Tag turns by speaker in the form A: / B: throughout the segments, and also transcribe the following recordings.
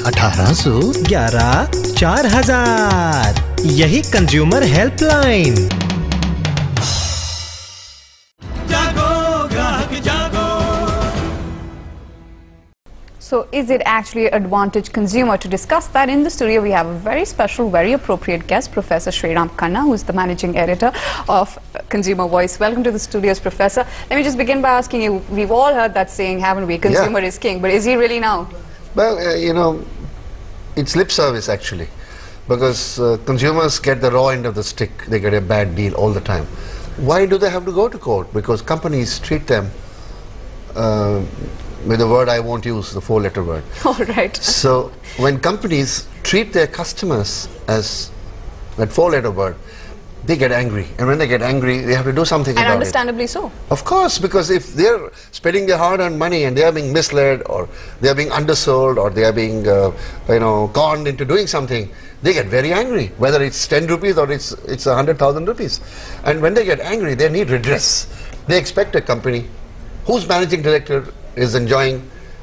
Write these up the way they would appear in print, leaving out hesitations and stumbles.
A: 1811 4000। यही consumer helpline.
B: So is it actually an advantage consumer? To discuss that in the studio, we have a very special, very appropriate guest, Prof.S.R.Khanna, who is the managing editor of Consumer Voice. Welcome to the studios, Professor. Let me just begin by asking you, we've all heard that saying, haven't we? Consumer is king, but is he really now?
C: Well, you know, it's lip service actually, because consumers get the raw end of the stick. They get a bad deal all the time. Why do they have to go to court? Because companies treat them with a word I won't use, the four-letter word.
B: All right.
C: So when companies treat their customers as that four-letter word, they get angry. And when they get angry, they have to do something about it.
B: And understandably so.
C: Of course, because if they're spending their hard-earned money and they are being misled, or they are being undersold, or they are being conned into doing something, they get very angry, whether it's 10 rupees or it's 100,000 rupees. And when they get angry, they need redress. They expect a company whose managing director is enjoying,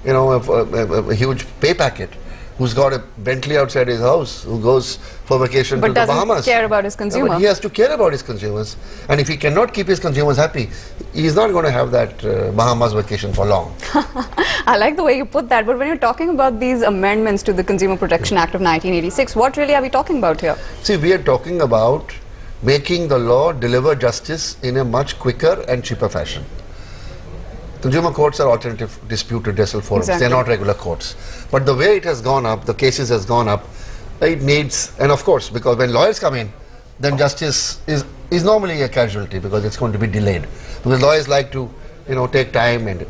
C: you know, a huge pay packet, who's got a Bentley outside his house, who goes for vacation to the Bahamas.
B: But doesn't care about his consumer.
C: No, but he has to care about his consumers. And if he cannot keep his consumers happy, he's not going to have that Bahamas vacation for long.
B: I like the way you put that. But when you're talking about these amendments to the Consumer Protection Act of 1986, what really are we talking about here?
C: See, we are talking about making the law deliver justice in a much quicker and cheaper fashion. Consumer courts are alternative dispute redressal forums.
B: Exactly.
C: They're not regular courts. But the way it has gone up, the cases has gone up, it needs, and of course, because when lawyers come in, then justice is normally a casualty, because it's going to be delayed. Because lawyers like to, you know, take time, and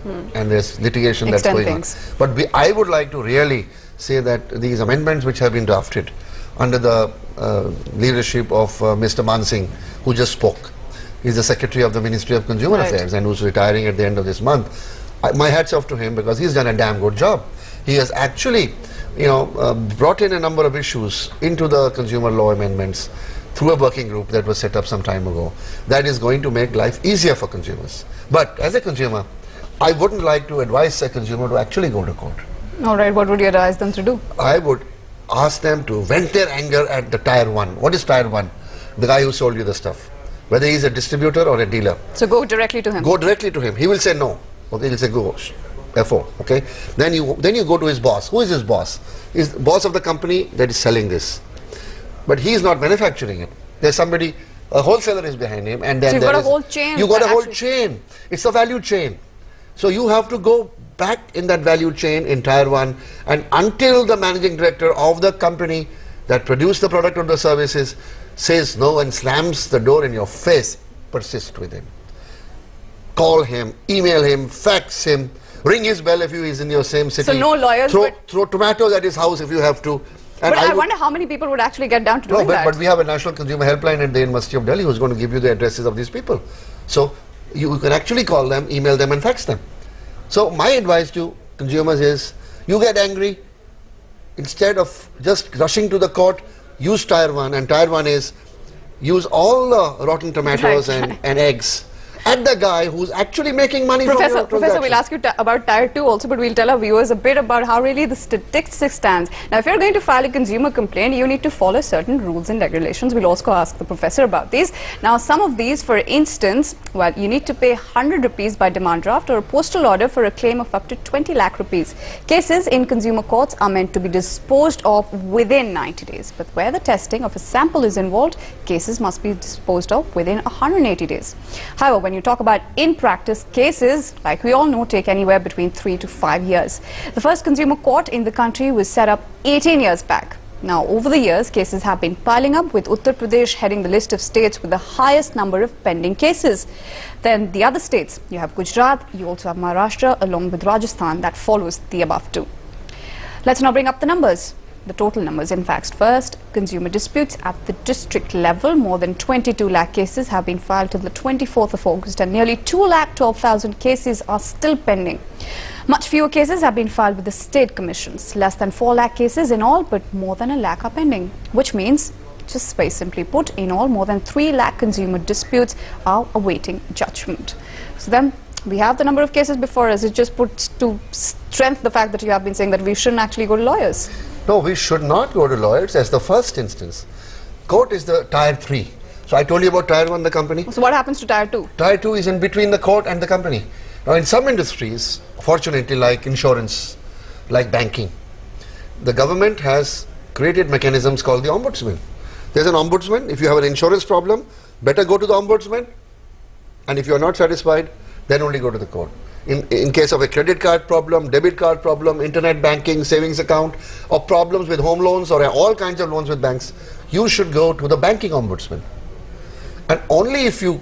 C: there's litigation that's going on. But I would like to really say that these amendments which have been drafted under the leadership of Mr. Mansingh, who just spoke. He's the Secretary of the Ministry of Consumer Affairs and who's retiring at the end of this month. My hats off to him, because he's done a damn good job. He has actually, you know, brought in a number of issues into the consumer law amendments through a working group that was set up some time ago. That is going to make life easier for consumers. But as a consumer, I wouldn't like to advise a consumer to actually go to court.
B: All right, what would you advise them to do?
C: I would ask them to vent their anger at the tier one. What is tier one? The guy who sold you the stuff. Whether he's a distributor or a dealer.
B: So go directly to him.
C: Go directly to him. He will say no. Okay, he'll say go. F4. Okay. Then you go to his boss. Who is his boss? He's the boss of the company that is selling this. But he is not manufacturing it. There's somebody, a wholesaler is behind him, and then
B: so you've got a whole chain.
C: You got a whole chain. It's a value chain. So you have to go back in that value chain in tier one, and until the managing director of the company that produced the product or the services says no and slams the door in your face, persist with him. Call him, email him, fax him, ring his bell if he is in your same city.
B: So no lawyers.
C: Throw tomatoes at his house if you have to.
B: And but I wonder how many people would actually get down to doing that.
C: But we have a National Consumer Helpline at the University of Delhi who's going to give you the addresses of these people. So you can actually call them, email them and fax them. So my advice to consumers is, you get angry, instead of just rushing to the court, use tier one, and tier one is use all the rotten tomatoes and eggs at the guy who's actually making money from your transaction.
B: Professor, we'll ask you about tier 2 also, but we'll tell our viewers a bit about how really the statistics stands. Now, if you're going to file a consumer complaint, you need to follow certain rules and regulations. We'll also ask the professor about these. Now, some of these, for instance, well, you need to pay 100 rupees by demand draft or a postal order for a claim of up to 20 lakh rupees. Cases in consumer courts are meant to be disposed of within 90 days. But where the testing of a sample is involved, cases must be disposed of within 180 days. However, when you talk about in practice, cases, like we all know, take anywhere between 3 to 5 years. The first consumer court in the country was set up 18 years back. Now, over the years, cases have been piling up, with Uttar Pradesh heading the list of states with the highest number of pending cases. Then the other states, you have Gujarat, you also have Maharashtra, along with Rajasthan, that follows the above two. Let's now bring up the numbers. The total numbers, in fact. First, consumer disputes at the district level. More than 22 lakh cases have been filed till the 24th of August, and nearly 2,12,000 cases are still pending. Much fewer cases have been filed with the state commissions. Less than 4 lakh cases in all, but more than 1 lakh are pending. Which means, just very simply put, in all, more than 3 lakh consumer disputes are awaiting judgment. So then, we have the number of cases before us. It just puts to strength the fact that you have been saying that we shouldn't actually go to lawyers.
C: No, we should not go to lawyers as the first instance. Court is the tier 3. So I told you about tier 1, the company.
B: So what happens to tier 2?
C: Tier 2 is in between the court and the company. Now in some industries, fortunately like insurance, like banking, the government has created mechanisms called the ombudsman. There's an ombudsman. If you have an insurance problem, better go to the ombudsman. And if you are not satisfied, then only go to the court. In case of a credit card problem, debit card problem, internet banking, savings account, or problems with home loans or all kinds of loans with banks, you should go to the banking ombudsman. And only if you're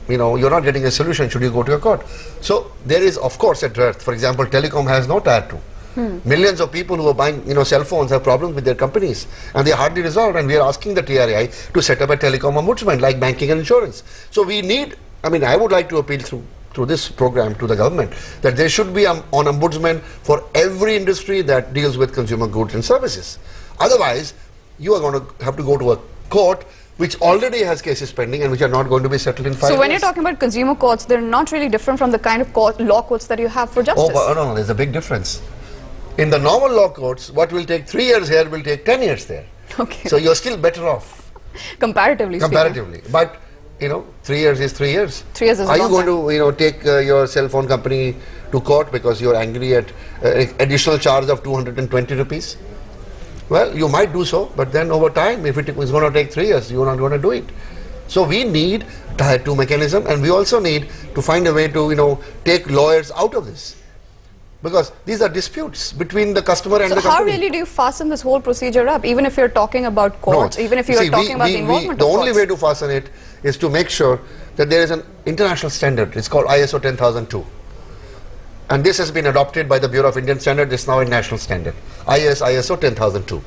C: not getting a solution should you go to a court. So there is of course a dearth. For example, telecom has no tier 2. Millions of people who are buying cell phones have problems with their companies and they are hardly resolved, and we are asking the TRAI to set up a telecom ombudsman like banking and insurance. So we need, I would like to appeal through this program to the government that there should be an ombudsman for every industry that deals with consumer goods and services. Otherwise, you are going to have to go to a court which already has cases pending and which are not going to be settled in 5 years.
B: So when you're talking about consumer courts, they're not really different from the kind of law courts that you have for justice.
C: Oh, no, there's a big difference. In the normal law courts, what will take 3 years here will take 10 years there.
B: Okay.
C: So you're still better off.
B: Comparatively.
C: But, 3 years is 3 years.
B: 3 years is
C: Are you going
B: time.
C: to take your cell phone company to court because you're angry at additional charge of 220 rupees? Well, you might do so, but then over time, if it is going to take 3 years, you're not going to do it. So we need tier 2 mechanism, and we also need to find a way to, take lawyers out of this. Because these are disputes between the customer and the company. So
B: how really do you fasten this whole procedure up, even if you're talking about courts, even if you're talking about the involvement of courts?
C: The only way to fasten it is to make sure that there is an international standard. It's called ISO 10002. And this has been adopted by the Bureau of Indian Standards. It's now a national standard. ISO 10002.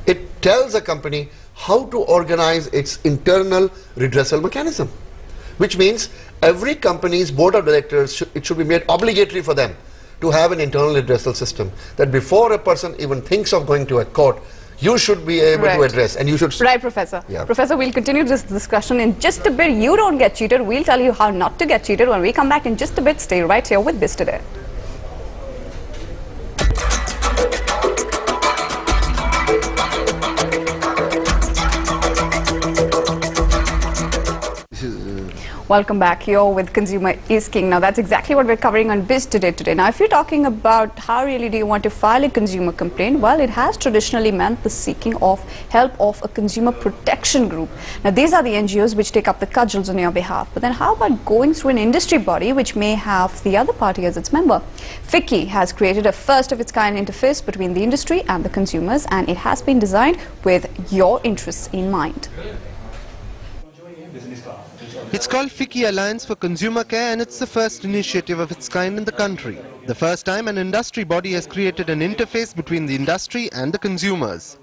C: It tells a company how to organize its internal redressal mechanism. Which means every company's board of directors, it should be made obligatory for them to have an internal redressal system, that before a person even thinks of going to a court, you should be able to address, and you should...
B: Right, Professor.
C: Yeah.
B: Professor, we'll continue this discussion in just a bit. You don't get cheated. We'll tell you how not to get cheated when we come back in just a bit. Stay right here with Biz Today. Welcome back. Here with Consumer is King. Now that's exactly what we're covering on Biz Today. Now if you're talking about how really do you want to file a consumer complaint, well, it has traditionally meant the seeking of help of a consumer protection group. Now these are the NGOs which take up the cudgels on your behalf. But then how about going through an industry body which may have the other party as its member? FICCI has created a first of its kind interface between the industry and the consumers, and it has been designed with your interests in mind.
D: It's called FICCI Alliance for Consumer Care, and it's the first initiative of its kind in the country. The first time an industry body has created an interface between the industry and the consumers.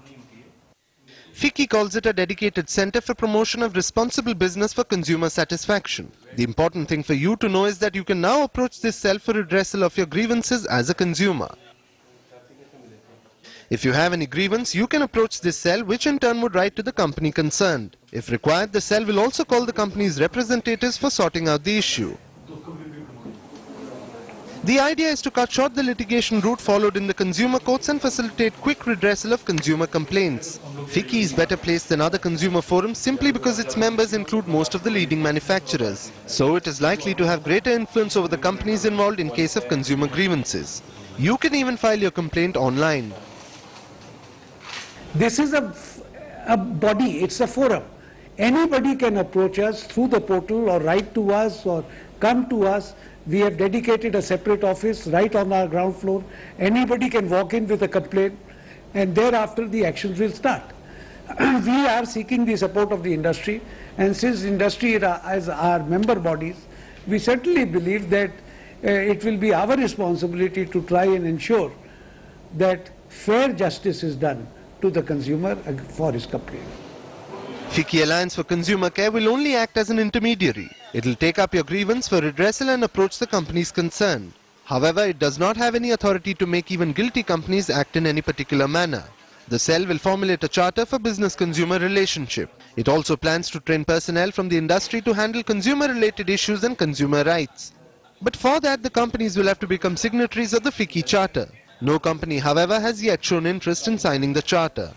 D: FICCI calls it a dedicated center for promotion of responsible business for consumer satisfaction. The important thing for you to know is that you can now approach this cell for redressal of your grievances as a consumer. If you have any grievance, you can approach this cell, which in turn would write to the company concerned. If required, the cell will also call the company's representatives for sorting out the issue. The idea is to cut short the litigation route followed in the consumer courts and facilitate quick redressal of consumer complaints. FICCI is better placed than other consumer forums simply because its members include most of the leading manufacturers. So it is likely to have greater influence over the companies involved in case of consumer grievances. You can even file your complaint online.
E: This is a body, it's a forum. Anybody can approach us through the portal or write to us or come to us. We have dedicated a separate office right on our ground floor. Anybody can walk in with a complaint, and thereafter the actions will start. We are seeking the support of the industry, and since industry is our member bodies, we certainly believe that it will be our responsibility to try and ensure that fair justice is done to the consumer for his complaint.
D: FICCI Alliance for Consumer Care will only act as an intermediary. It will take up your grievance for redressal and approach the companies concerned. However, it does not have any authority to make even guilty companies act in any particular manner. The cell will formulate a charter for business-consumer relationship. It also plans to train personnel from the industry to handle consumer-related issues and consumer rights. But for that, the companies will have to become signatories of the FICCI Charter. No company, however, has yet shown interest in signing the charter.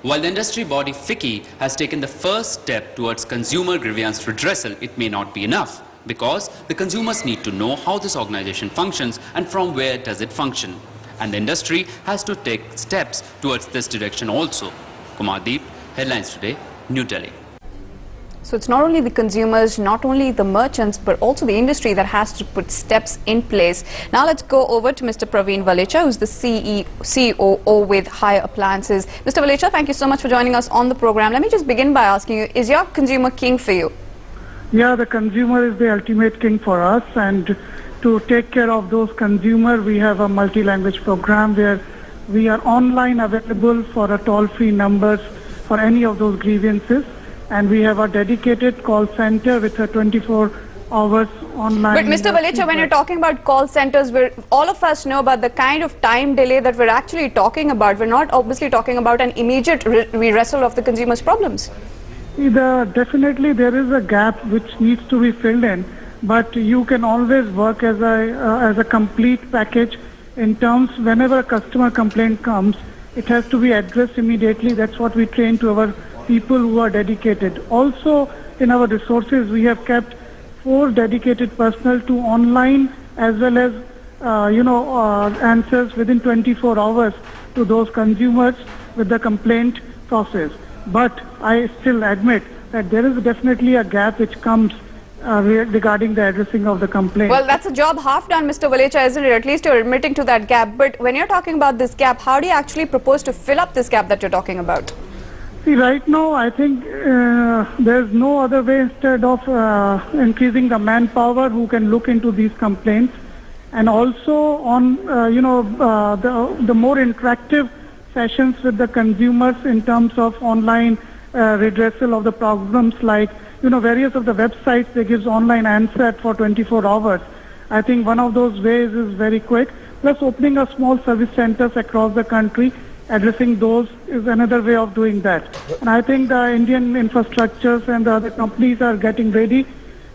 F: While the industry body FICCI has taken the first step towards consumer grievance redressal, it may not be enough, because the consumers need to know how this organization functions and from where does it function. And the industry has to take steps towards this direction also. Kumar Deep, Headlines Today, New Delhi.
B: So it's not only the consumers, not only the merchants, but also the industry that has to put steps in place. Now let's go over to Mr. Praveen Valecha, who's the COO with Higher Appliances. Mr. Valecha, thank you so much for joining us on the program. Let me just begin by asking you, is your consumer king for you?
G: Yeah, the consumer is the ultimate king for us, and to take care of those consumers, we have a multi-language program where we are online available for a toll-free numbers for any of those grievances. And we have a dedicated call center with a 24 hours online.
B: But Mr. Valecha, when you're talking about call centers, where all of us know about the kind of time delay that we're actually talking about, we're not obviously talking about an immediate redressal of the consumer's problems.
G: Definitely there is a gap which needs to be filled in, but you can always work as a complete package in terms whenever a customer complaint comes, it has to be addressed immediately. That's what we train to our people who are dedicated. Also, in our resources, we have kept 4 dedicated personnel to online as well as, answers within 24 hours to those consumers with the complaint process. But I still admit that there is definitely a gap which comes regarding the addressing of the complaint.
B: Well, that's a job half done, Mr. Valecha, isn't it? At least you're admitting to that gap. But when you're talking about this gap, how do you actually propose to fill up this gap that you're talking about?
G: See, right now, I think there's no other way instead of increasing the manpower who can look into these complaints, and also on, the more interactive sessions with the consumers in terms of online redressal of the problems, like, various of the websites, they gives online answer for 24 hours. I think one of those ways is very quick. Plus, opening a small service centers across the country, addressing those is another way of doing that. And I think the Indian infrastructures and the other companies are getting ready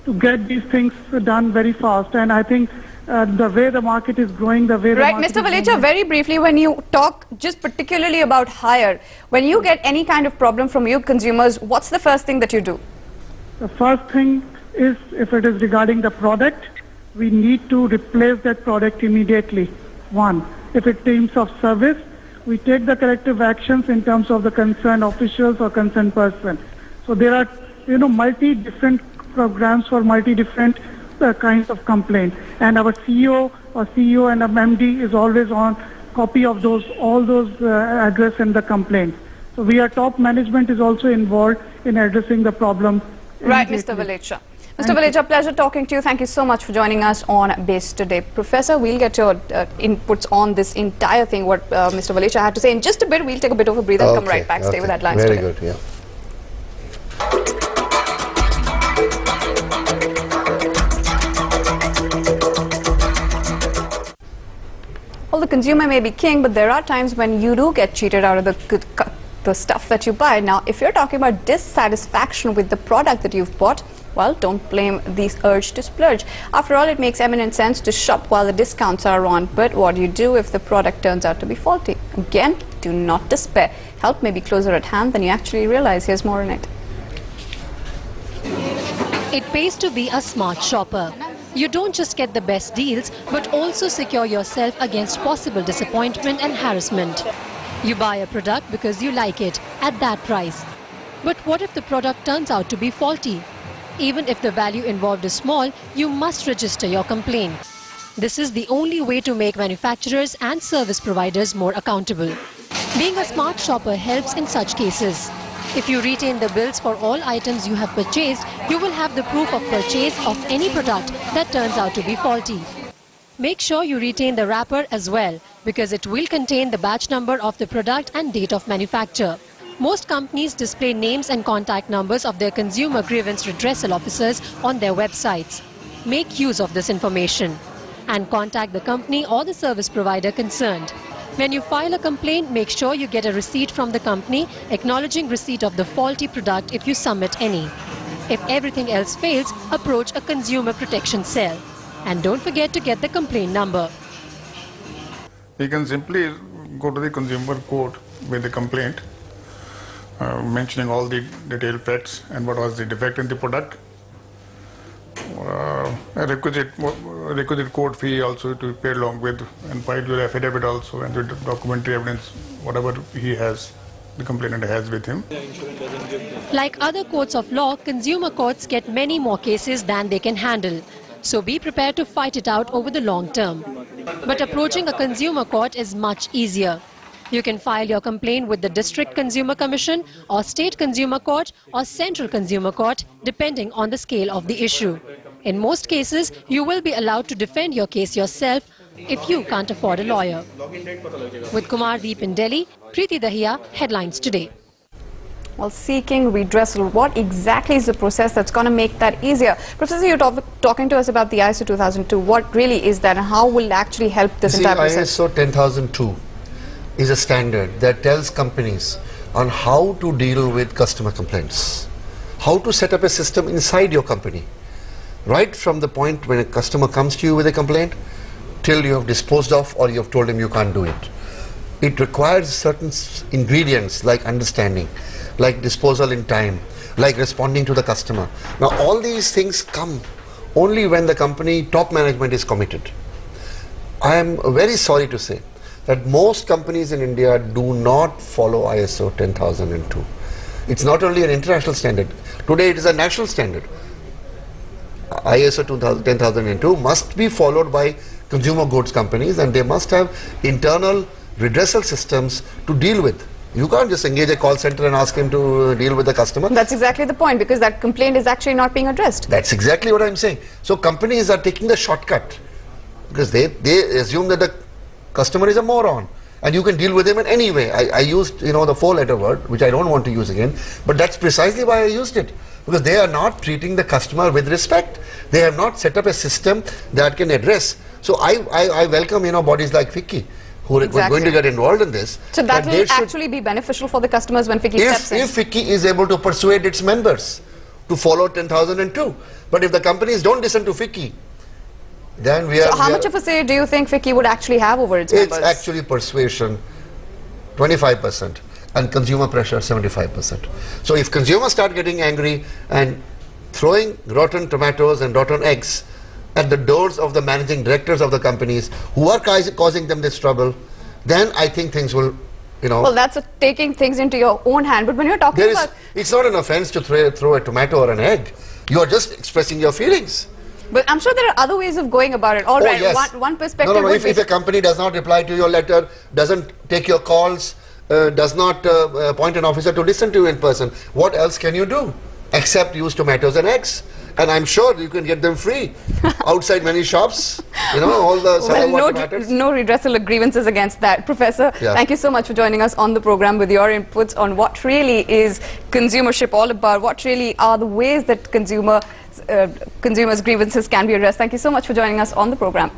G: to get these things done very fast. And I think the way the market is growing, the way the
B: Right,
G: market
B: Mr. Valecha, very briefly, when you talk just particularly about Hire, when you get any kind of problem from you consumers, what's the first thing that you do?
G: The first thing is, if it is regarding the product, we need to replace that product immediately. One, if it terms of service, we take the corrective actions in terms of the concerned officials or concerned person. So there are, multi-different programs for multi-different kinds of complaints. And our CEO and MD is always on copy of all those address and the complaints. So top management is also involved in addressing the problem.
B: Right, Mr. Valecha. Mr. Valecha, pleasure talking to you. Thank you so much for joining us on Base Today. Professor, we'll get your inputs on this entire thing, what Mr. Valecha had to say. In just a bit, we'll take a bit of a breather and come right back. Stay with Headlines
C: Very
B: Today.
C: good, yeah.
B: Well, the consumer may be king, but there are times when you do get cheated out of the stuff that you buy. Now, if you're talking about dissatisfaction with the product that you've bought, well, don't blame the urge to splurge. After all, it makes eminent sense to shop while the discounts are on. But what do you do if the product turns out to be faulty? Again, do not despair. Help may be closer at hand than you actually realize. Here's more on it.
H: It pays to be a smart shopper. You don't just get the best deals, but also secure yourself against possible disappointment and harassment. You buy a product because you like it at that price. But what if the product turns out to be faulty? Even if the value involved is small, you must register your complaint. This is the only way to make manufacturers and service providers more accountable. Being a smart shopper helps in such cases. If you retain the bills for all items you have purchased, you will have the proof of purchase of any product that turns out to be faulty. Make sure you retain the wrapper as well, because it will contain the batch number of the product and date of manufacture. Most companies display names and contact numbers of their consumer grievance redressal officers on their websites. Make use of this information and contact the company or the service provider concerned. When you file a complaint, make sure you get a receipt from the company acknowledging receipt of the faulty product if you submit any. If everything else fails, approach a consumer protection cell. And don't forget to get the complaint number.
I: He can simply go to the consumer court with the complaint, mentioning all the detailed facts and what was the defect in the product. A requisite court fee also to be paid along with, and file your affidavit also, and the documentary evidence, whatever he has, the complainant has with him.
H: Like other courts of law, consumer courts get many more cases than they can handle. So be prepared to fight it out over the long term. But approaching a consumer court is much easier. You can file your complaint with the District Consumer Commission or State Consumer Court or Central Consumer Court, depending on the scale of the issue. In most cases, you will be allowed to defend your case yourself if you can't afford a lawyer. With Kumar Deep in Delhi, Preeti Dahiya, Headlines Today.
B: Well, seeking redressal, what exactly is the process that's going to make that easier? Professor, you're talking to us about the ISO 2002. What really is that, and how will it actually help this entire process?
C: ISO 10002 is a standard that tells companies on how to deal with customer complaints, how to set up a system inside your company, right from the point when a customer comes to you with a complaint till you have disposed of or you have told him you can't do it. It requires certain ingredients like understanding, like disposal in time, like responding to the customer. Now all these things come only when the company top management is committed. I am very sorry to say that most companies in India do not follow ISO 10002. It's not only an international standard. Today it is a national standard. ISO 10002 must be followed by consumer goods companies, and they must have internal redressal systems to deal with. You can't just engage a call center and ask him to deal with the customer.
B: That's exactly the point, because that complaint is actually not being addressed.
C: That's exactly what I'm saying. So companies are taking the shortcut because they assume that the customer is a moron and you can deal with him in any way. I used, the 4-letter word, which I don't want to use again, but that's precisely why I used it, because they are not treating the customer with respect. They have not set up a system that can address. So I welcome, bodies like FICCI who are going to get involved in this.
B: So that will actually be beneficial for the customers when FICCI steps in.
C: If FICCI is able to persuade its members to follow 10002. But if the companies don't listen to FICCI, then we are...
B: So how much of a say do you think FICCI would actually have over its members?
C: It's actually persuasion, 25%, and consumer pressure, 75%. So if consumers start getting angry and throwing rotten tomatoes and rotten eggs at the doors of the managing directors of the companies who are causing them this trouble, then I think things will,
B: Well, that's taking things into your own hand. But when you're talking about...
C: It's not an offense to throw a tomato or an egg. You are just expressing your feelings.
B: But I'm sure there are other ways of going about it. All right,
C: yes.
B: one perspective
C: No, if a company does not reply to your letter, doesn't take your calls, does not appoint an officer to listen to you in person, what else can you do except use tomatoes and eggs? And I'm sure you can get them free outside many shops, all the tomatoes.
B: No redressal of grievances against that. Professor, thank you so much for joining us on the program with your inputs on what really is consumership all about, what really are the ways that consumers' grievances can be addressed. Thank you so much for joining us on the program.